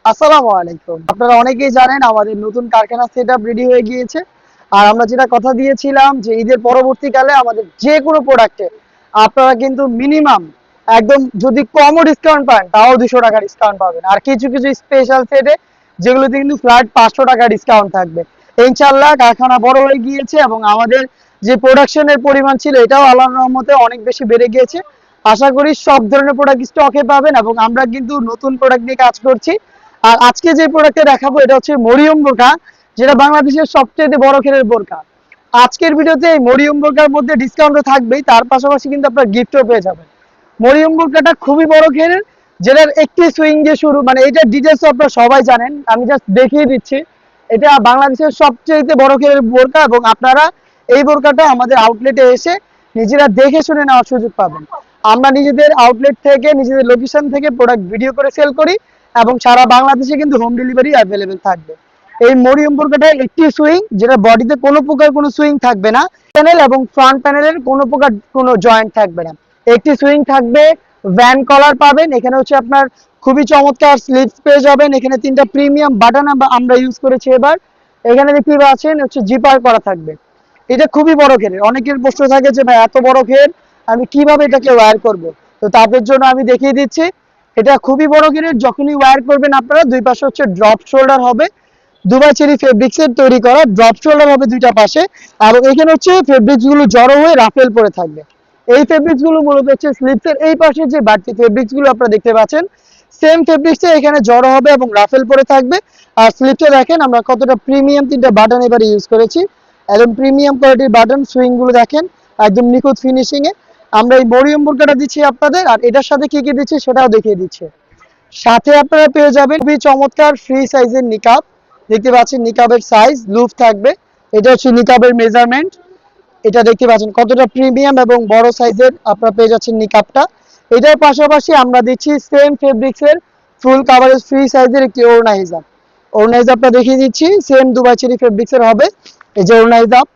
আসসালামু আলাইকুম। আপনারা অনেকেই জানেন আমাদের নতুন কারখানা সেটআপ রেডি হয়ে গিয়েছে। আর আমরা যেটা কথা দিয়েছিলাম যে ঈদের পরবর্তীকালে আমাদের যে কোনো প্রোডাক্টে আপনারা কিন্তু মিনিমাম একদম যদি কমও ডিসকাউন্ট পান তাও 200 টাকা ডিসকাউন্ট পাবেন। আর কিছু কিছু স্পেশাল সেটে যেগুলোতে কিন্তু ফ্ল্যাট 500 টাকা ডিসকাউন্ট থাকবে। ইনশাআল্লাহ কারখানা বড় হয়ে গিয়েছে এবং আমাদের যে প্রোডাকশনের পরিমাণ ছিল এটাও আল্লাহর রহমতে অনেক বেশি বেড়ে গিয়েছে। আশা করি সব ধরনের প্রোডাক্ট স্টকে পাবেন এবং আমরা কিন্তু নতুন প্রোডাক্ট নিয়ে কাজ করছি। আর আজকে যে প্রোডাক্টটা দেখাবো এটা হচ্ছে মরিয়ম বোরকা, যেটা বাংলাদেশের সবচেয়ে বড় খেরের বোরকা। আজকের ভিডিওতে এই মরিয়ম বোরকার মধ্যে ডিসকাউন্ট থাকবেই, তার পাশাপাশি কিন্তু আপনার গিফটও পেয়ে যাবেন। মরিয়ম বোরকাটা খুবই বড় ঘেরের, যেটার একটি সুইং দিয়ে শুরু, মানে এটার ডিটেলস আপনারা সবাই জানেন, আমি জাস্ট দেখিয়ে দিচ্ছি। এটা বাংলাদেশের সবচেয়ে বড় ঘেরের বোরকা এবং আপনারা এই বোরকাটা আমাদের আউটলেটে এসে নিজেরা দেখে শুনে নেওয়ার সুযোগ পাবেন। আমরা নিজেদের আউটলেট থেকে নিজেদের লোকেশন থেকে প্রোডাক্ট ভিডিও করে সেল করি এবং সারা বাংলাদেশে কিন্তু হোম ডেলিভারি অ্যাভেলেবেল থাকবে। এই মরিয়ম বোরকাটা একটি সুইং, যেটা বডিতে কোনো প্রকার কোনো সুইং থাকবে না, প্যানেল এবং ফ্রন্ট প্যানেলের কোনো প্রকার কোনো জয়েন্ট থাকবে না। একটি সুইং থাকবে, ভ্যান কলার পাবেন, এখানে হচ্ছে আপনার খুবই চমৎকার স্লিপস পেয়ে যাবেন। এখানে 3টা প্রিমিয়াম বাটন আমরা ইউজ করেছি এবার। এখানে দেখতে পাচ্ছেন হচ্ছে জিপার করা থাকবে। এটা খুবই বড় ঘেরের। অনেকের প্রশ্ন থাকে যে ভাই এত বড় ঘের আমি কিভাবে এটাকে ওয়্যার করব। তো তাদের জন্য আমি দেখিয়ে দিচ্ছি। এটা খুবই বড় ঘেরের, যখনই ওয়্যার করবেন আপনারা দুই পাশে হচ্ছে ড্রপ শোল্ডার হবে, দুবাই চেরি ফেব্রিক্সের তৈরি করা ড্রপ শোল্ডার হবে দুইটা পাশে। আর এখানে হচ্ছে ফেব্রিক্স গুলো জড়ো হয়ে রাফেল পরে থাকবে। এই ফেব্রিক্স গুলো মূলত হচ্ছে স্লিপসের এই পাশে যে বাড়তি ফেব্রিক্স গুলো আপনারা দেখতে পাচ্ছেন, সেম ফেব্রিক্সে এখানে জড়ো হবে এবং রাফেল পরে থাকবে। আর স্লিপসে দেখেন আমরা কতটা প্রিমিয়াম 3টা বাটন এবারে ইউজ করেছি, একদম প্রিমিয়াম কোয়ালিটির বাটন। সুইং গুলো দেখেন একদম নিখুঁত ফিনিশিং এ। আমরা এই মরিয়ম বোরকাটা দিচ্ছি আপনাদের, আর এটার সাথে কি কি দিচ্ছি সেটাও দেখিয়ে দিচ্ছি। সাথে আপনারা পেয়ে যাবেন খুবই চমৎকার ফ্রি সাইজের নিকাব। দেখতে পাচ্ছেন নিকাবের সাইজ লুফ থাকবে, এটা হচ্ছে নিকাবের মেজারমেন্ট। এটা দেখতে পাচ্ছেন কতটা প্রিমিয়াম এবং বড় সাইজের আপনারা পেয়ে যাচ্ছেন নিকাবটা। এটার পাশাপাশি আমরা দিচ্ছি সেম ফেব্রিক্সের ফুল কাভারেজ ফ্রি সাইজের একটি ওড়না হিজাব। ওড়না হিজাবটা দেখিয়ে দিচ্ছি, সেম দুবাই চেরি ফেব্রিক্সের হবে এই যে ওড়না হিজাব।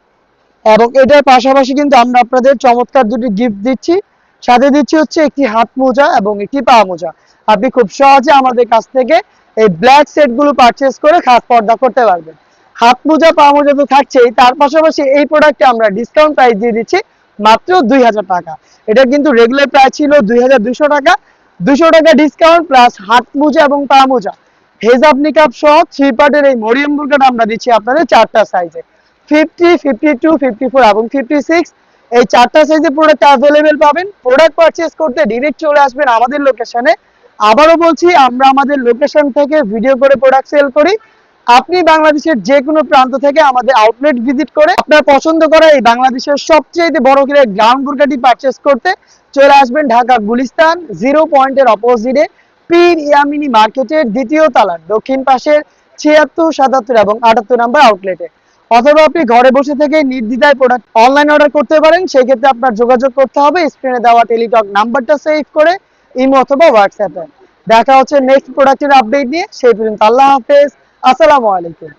এবং এটার পাশাপাশি কিন্তু আমরা আপনাদের চমৎকার দুটি গিফট দিচ্ছি। সাথে দিচ্ছি হচ্ছে একটি হাত মোজা এবং একটি পা মোজা। আপনি খুব সহজে আমাদের কাছ থেকে এই ব্ল্যাক সেটগুলো পারচেস করে খাস পর্দা করতে পারবেন। হাত মোজা পা মোজা তো থাকছেই, তার পাশাপাশি এই প্রোডাক্টে আমরা ডিসকাউন্ট প্রাইস দিয়ে দিচ্ছি মাত্র 2000 টাকা। এটা কিন্তু রেগুলার প্রাইস ছিল 2200 টাকা। 200 টাকা ডিসকাউন্ট প্লাস হাত মোজা এবং পা মোজা হেজাব নিকাব সহ 3 পার্টের এই মরিয়ম বোরকাটা আমরা দিচ্ছি আপনাদের 4টা সাইজে, 50, 52, 54 এবং 56। এই 4টা সাইজে প্রোডাক্ট অ্যাভেলেবেল পাবেন। প্রোডাক্ট পারচেজ করতে ডিরেক্ট চলে আসবেন আমাদের লোকেশনে। আবারও বলছি, আমরা আমাদের লোকেশন থেকে ভিডিও করে প্রোডাক্ট সেল করি। আপনি বাংলাদেশের যে কোনো প্রান্ত থেকে আমাদের আউটলেট ভিজিট করে আপনার পছন্দ করা এই বাংলাদেশের সবচেয়ে বড় করে গ্রাউন্ড বোরকাটি পারচেজ করতে চলে আসবেন ঢাকা গুলিস্তান 0 পয়েন্টের অপোজিটে পীর ইয়ামিনী মার্কেটের 2য় তলার দক্ষিণ পাশের 76, 77 এবং 78 নম্বর আউটলেটে। অথবা আপনি ঘরে বসে থেকে নির্দ্বিধায় প্রোডাক্ট অনলাইন অর্ডার করতে পারেন। সেই ক্ষেত্রে আপনার যোগাযোগ করতে হবে স্ক্রিনে দেওয়া টেলিটক নাম্বারটা সেভ করে ইমো অথবা হোয়াটসঅ্যাপে। দেখা হচ্ছে নেক্সট প্রোডাক্টের আপডেট নিয়ে। সেই পর্যন্ত আল্লাহ হাফেজ, আসসালামু আলাইকুম।